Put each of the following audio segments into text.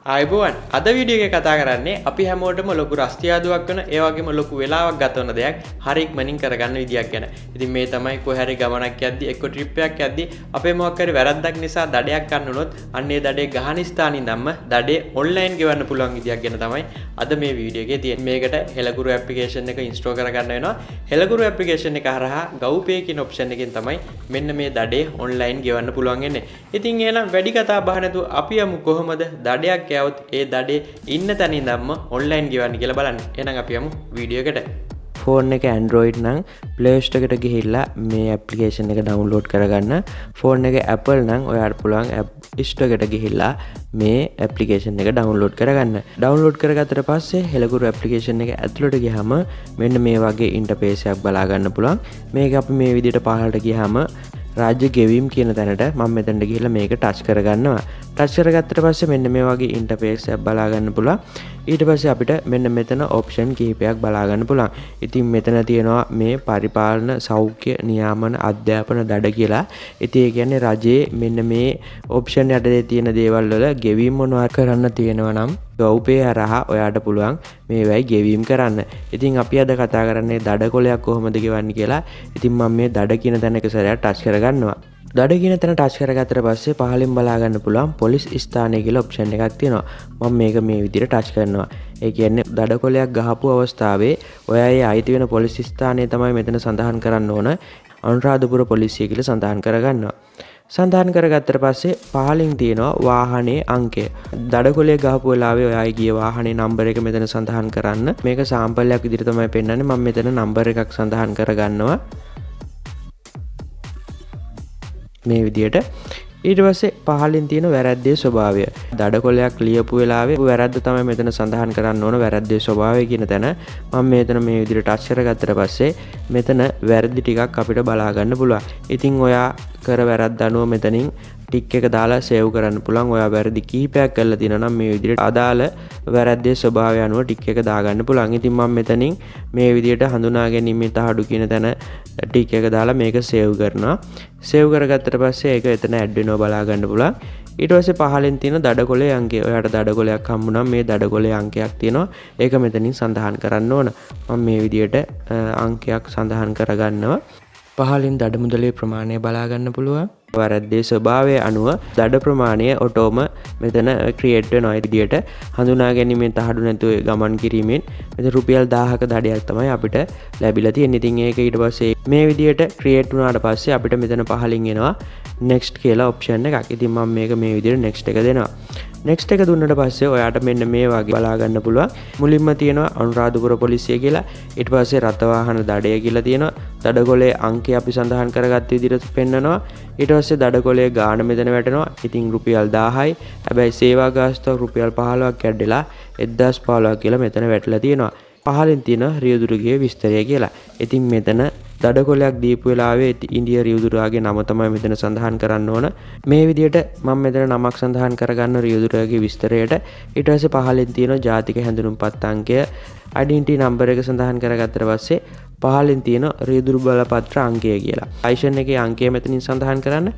ආයුබෝවන් අද වීඩියෝ එකේ කතා කරන්නේ අපි හැමෝටම ලොකු රස්තියාදුවක් වෙන ඒ වගේම ලොකු වෙලාවක් ගත වෙන දෙයක් හරි ඉක්මනින් කරගන්න විදියක් ගැන. ඉතින් මේ තමයි කොහේ හරි ගමනක් යද්දි එක්ක ට්‍රිප් එකක් යද්දි අපේ මොකක් හරි වැරද්දක් නිසා දඩයක් ගන්න උනොත් අන්න ඒ දඩේ ගහන ස්ථානින් ධම්ම දඩේ ඔන්ලයින් ගෙවන්න පුළුවන් විදියක් ගැන තමයි අද මේ වීඩියෝ එකේ තියෙන්නේ. මේකට හෙලගුරු ඇප්ලිකේෂන් එක ඉන්ස්ටෝල් කරගන්න වෙනවා. හෙලගුරු ඇප්ලිකේෂන් එක හරහා GovPay කියන ඔප්ෂන් එකෙන් තමයි මෙන්න මේ දඩේ ඔන්ලයින් ගෙවන්න පුළුවන් වෙන්නේ. ඉතින් එහෙනම් වැඩි කතා බහ නැතුව අපි යමු කොහොමද දඩයක් යවුත් ඒ දඩේ ඉන්න තැන ඉඳන්ම ඔන්ලයින් ගෙවන්න කියලා බලන්න. එහෙනම් අපි යමු වීඩියෝ එකට. ෆෝන් එක Android නම් Play Store එකට ගිහිල්ලා මේ ඇප්ලිකේෂන් එක ඩවුන්ලෝඩ් කරගන්න. ෆෝන් එක Apple නම් ඔයාලට පුළුවන් App Store එකට ගිහිල්ලා මේ ඇප්ලිකේෂන් එක ඩවුන්ලෝඩ් කරගන්න. ඩවුන්ලෝඩ් කරගත්තට පස්සේ හෙලගුරු ඇප්ලිකේෂන් එක ඇතුළට ගියාම මෙන්න මේ වගේ ඉන්ටර්ෆේස් එකක් බලා ගන්න පුළුවන්. මේක අපි මේ විදිහට පහළට ගියාම රාජ්‍ය ගෙවීම් කියන තැනට මම මෙතනට ගිහිල්ලා මේක ටච් කරගන්නවා. ටච් කරගත්තට පස්සේ මෙන්න මේ වගේ ඉන්ටර්ෆේස් එකක් බලා ගන්න පුළුවන්. ඊට පස්සේ අපිට මෙන්න මෙතන ඔප්ෂන් කිහිපයක් බලා ගන්න පුළුවන්. ඉතින් මෙතන තියෙනවා මේ පරිපාලන සෞඛ්‍ය නියාමන අධ්‍යාපන දඩ කියලා. ඉතින් ඒ කියන්නේ රජයේ මෙන්න මේ ඔප්ෂන් යටතේ තියෙන දේවල් වල ගෙවීම් මොනවා කරන්න තියෙනවා නම් GovPay හරහා ඔයාට පුළුවන් මේ වෙයි ගෙවීම් කරන්න. ඉතින් අපි අද කතා කරන්නේ දඩ කොලයක් කොහොමද ගෙවන්නේ කියලා. ඉතින් මම මේ දඩ කියන තැන එක සැරයක් ටච් කරගන්නවා. දඩ කියන තැන ටච් කරගත්තට පස්සේ පහලින් බලා ගන්න පුළුවන් පොලිස් ස්ථානය කියලා ඔප්ෂන් එකක් තියෙනවා. මම මේක මේ විදිහට ටච් කරනවා. ඒ කියන්නේ දඩ කොලයක් ගහපු අවස්ථාවේ ඔයාගේ අයිති වෙන පොලිස් ස්ථානය තමයි මෙතන සඳහන් කරන්න ඕන. අනුරාධපුර පොලිසිය කියලා සඳහන් කරගන්නවා. සඳහන් කරගත්තට පස්සේ පහලින් තියෙනවා වාහනේ අංකය. දඩ කොලේ ගහපු වෙලාවේ ඔයාගේ ගිය වාහනේ නම්බර එක මෙතන සඳහන් කරන්න. මේක සාම්පලයක් විදිහට තමයි පෙන්නන්නේ. මම මෙතන නම්බර එකක් සඳහන් කරගන්නවා. මේ විදිහට ඊට පස්සේ පහලින් තියෙන වැරද්දේ ස්වභාවය. දඩ කොලයක් ලියපු වෙලාවේ වැරද්ද තමයි මෙතන සඳහන් කරන්න ඕන වැරද්දේ ස්වභාවය කියන තැන. මම මෙතන මේ විදිහට ටච් කරගත්තට පස්සේ මෙතන වැරදි ටිකක් අපිට බලා ගන්න පුළුවන්. ඉතින් ඔයා කර වැරද්ද අනුව මෙතනින් ටික් එක දාලා සේව් කරන්න පුළුවන්. ඔයා වැරදි කිහිපයක් කරලා තියෙනවා නම් මේ විදිහට අදාළ වැරද්දේ ස්වභාවය අනුව ටික් එක දාගන්න පුළුවන්. ඉතින් මම මෙතනින් මේ විදිහට හඳුනා ගැනීමේ තහඩු කියන තැන ටික් එක දාලා මේක සේව් කරනවා. සේව් කරගත්තට පස්සේ ඒක එතන ඇඩ් වෙනවා බලා ගන්න පුළුවන්. ඊට පස්සේ පහලින් තියෙන දඩ කොලේ අංකය. ඔයාට දඩ කොලයක් හම්බුනම මේ දඩ කොලේ අංකයක් තියෙනවා. ඒක මෙතනින් සඳහන් කරන්න ඕන. මම මේ විදිහට අංකයක් සඳහන් කරගන්නවා. පහලින් දඩ මුදලේ ප්‍රමාණය බලා ගන්න පුළුවන්. වැරද්දේ ස්වභාවය අනුව දඩ ප්‍රමාණය ඔටෝම මෙතන ක්‍රියේට් වෙනවා. ඒ විදිහට හඳුනා ගැනීමෙන් තහඩු නැතුව ගමන් කිරීමෙන් මෙතන රුපියල් 1000ක දඩයක් තමයි අපිට ලැබිලා තියෙන්නේ. ඉතින් ඒක ඊට පස්සේ මේ විදිහට ක්‍රියේට් වුණාට පස්සේ අපිට මෙතන පහලින් එනවා next කියලා ඔප්ෂන් එකක්. ඉතින් මම මේක මේ විදිහට next එක දෙනවා. next එක දුන්නට පස්සේ ඔයාට මෙන්න මේ වගේ බලා ගන්න පුළුවන්. මුලින්ම තියෙනවා අනුරාධපුර පොලිසිය කියලා. ඊට පස්සේ රථ වාහන දඩය කියලා තියෙනවා. දඩ කොලේ අංකය අපි සඳහන් කරගත්ත විදිහට පෙන්නනවා. ඊට පස්සේ දඩ කොලේ ගාණ මෙතන වැටෙනවා. ඉතින් රුපියල් 1000යි. හැබැයි සේවා ගාස්තුවක් රුපියල් 15ක් ඇඩ්ඩලා 1015ක් කියලා මෙතන වැටලා තියෙනවා. පහලින් තියෙන රියදුරුගේ විස්තරය කියලා. ඉතින් මෙතන දඩ කොලයක් දීපු වෙලාවේ ඉන්දියා රියදුරාගේ නම තමයි මෙතන සඳහන් කරන්න ඕන. මේ විදිහට මම මෙතන නමක් සඳහන් කරගන්න රියදුරාගේ විස්තරයට. ඊට පස්සේ පහලින් තියෙන ජාතික හැඳුනුම්පත් අංකය ඩෙන්ටිටි නම්බර එක සඳහන් කරගත්තට පස්සේ පහලින් තියෙන රියදුරු බලපත්‍ර අංකය කියලා. ලයිසන් එකේ අංකය මෙතනින් සඳහන් කරන්න.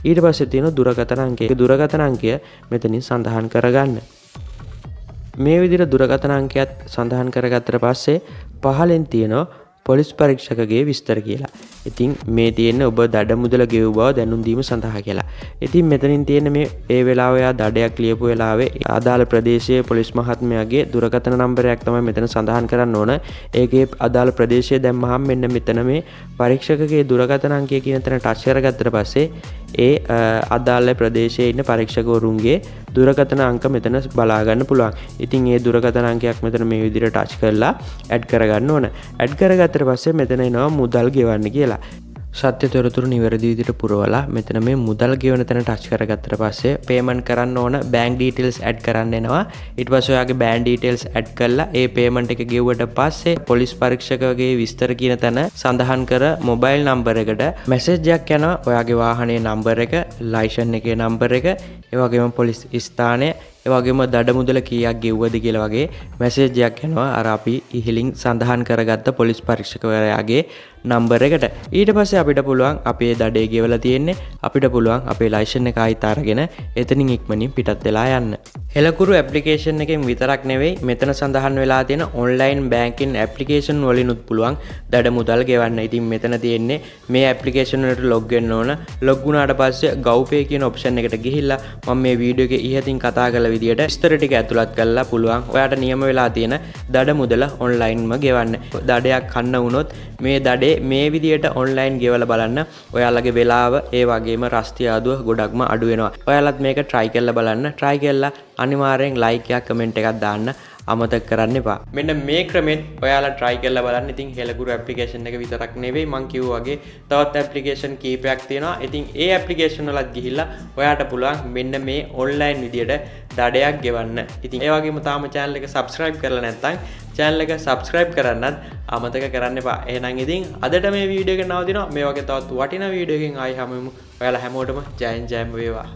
ඊට පස්සේ තියෙන දුරකථන අංකය. දුරකථන අංකය මෙතනින් සඳහන් කරගන්න. මේ විදිහට දුරකථන අංකයත් සඳහන් කරගත්තට පස්සේ පහලින් තියෙනවා පොලිස් පරීක්ෂකගේ විස්තර කියලා. ඉතින් මේ තියෙන්නේ ඔබ දඩ මුදල ගෙවු බව දැනුම් දීම සඳහා කියලා. ඉතින් මෙතනින් තියෙන මේ ඒ වෙලාවේ යා දඩයක් ලියපු වෙලාවේ අදාළ ප්‍රදේශයේ පොලිස් මහත්මයාගේ දුරකථන නම්බරයක් තමයි මෙතන සඳහන් කරන්න ඕන. ඒකේ අදාළ ප්‍රදේශය දැම්මහම මෙන්න මෙතන මේ පරීක්ෂකගේ දුරකථන අංකය කියන තැන ටච් කරගත්තට පස්සේ ඒ අදාළ ප්‍රදේශයේ ඉන්න පරීක්ෂකවරුන්ගේ දුරකථන අංක මෙතන බලා ගන්න පුළුවන්. ඉතින් ඒ දුරකථන අංකයක් මෙතන මේ විදිහට ටච් කරලා ඇඩ් කරගන්න ඕන. ඇඩ් කරගත්තට පස්සේ මෙතන එනවා මුදල් ගෙවන්න කියලා. සත්‍ය තොරතුරු නිවැරදි විදිහට පුරවලා මෙතන මේ මුදල් ගෙවන තැන ටච් කරගත්තට පස්සේ පේමන්ට් කරන්න ඕන බැංක් ඩීටේල්ස් ඇඩ් කරන්න එනවා. ඊට පස්සේ ඔයාගේ බැංක් ඩීටේල්ස් ඇඩ් කරලා ඒ පේමන්ට් එක ගෙවුවට පස්සේ පොලිස් පරීක්ෂකගේ විස්තර කියන තැන සඳහන් කර මොබයිල් නම්බර එකට මැසේජ් එකක් යනවා. ඔයාගේ වාහනේ නම්බර එක, ලයිසන් එකේ නම්බර එක, ඒ වගේම පොලිස් ස්ථානය, ඒ වගේම දඩ මුදල කීයක් ගෙව්වද කියලා වගේ මැසේජ් එකක් එනවා අර අපි ඉහලින් සඳහන් කරගත්ත පොලිස් පරීක්ෂකවරයාගේ නම්බර එකට. ඊට පස්සේ අපිට පුළුවන් අපේ දඩේ ගෙවලා තියෙන්නේ අපිට පුළුවන් අපේ ලයිසන් එක ආයිත් අරගෙන එතනින් ඉක්මනින් පිටත් වෙලා යන්න. හෙලකුරු ඇප්ලිකේෂන් එකෙන් විතරක් නෙවෙයි මෙතන සඳහන් වෙලා තියෙන ඔන්ලයින් බැංකින් ඇප්ලිකේෂන් වලිනුත් පුළුවන් දඩ මුදල් ගෙවන්න. ඉතින් මෙතන තියෙන්නේ මේ ඇප්ලිකේෂන් වලට ලොග් වෙන්න ඕන. ලොග් වුණාට පස්සේ GovPay කියන ඔප්ෂන් එකට ගිහිල්ලා මම මේ වීඩියෝ එකේ ඉහතින් කතා කළ විදියට විස්තර ටික ඇතුළත් කරලා පුළුවන් ඔයාට නියම වෙලා තියෙන දඩ මුදල ඔන්ලයින්ම ගෙවන්න. දඩයක් කන්න වුණොත් මේ දඩේ මේ විදියට ඔන්ලයින් ගෙවලා බලන්න. ඔයාලගේ වෙලාව ඒ වගේම රස්තිය ආදුව ගොඩක්ම අඩු වෙනවා. ඔයාලත් මේක try කරලා බලන්න. try කරලා අනිවාර්යෙන් like එකක් comment එකක් දාන්න අමතක කරන්න එපා. මෙන්න මේ ක්‍රමෙත් ඔයාලා try කරලා බලන්න. ඉතින් හෙලකුරු ඇප්ලිකේෂන් එක විතරක් නෙවෙයි මම කිව්වා වගේ තවත් ඇප්ලිකේෂන් කීපයක් තියෙනවා. ඉතින් ඒ ඇප්ලිකේෂන් වලත් ගිහිල්ලා ඔයාට පුළුවන් මෙන්න මේ ඔන්ලයින් විදියට දඩයක් ගෙවන්න. ඉතින් ඒ වගේම තාම channel එක subscribe කරලා නැත්නම් channel එක subscribe කරන්නත් අමතක කරන්න එපා. එහෙනම් ඉතින් අදට මේ වීඩියෝ එක නවතිනවා. මේ වගේ තවත් වටිනා වීඩියෝ එකකින් ආයි හමු වෙමු. ඔයාලා හැමෝටම ජයෙන් ජයම වේවා.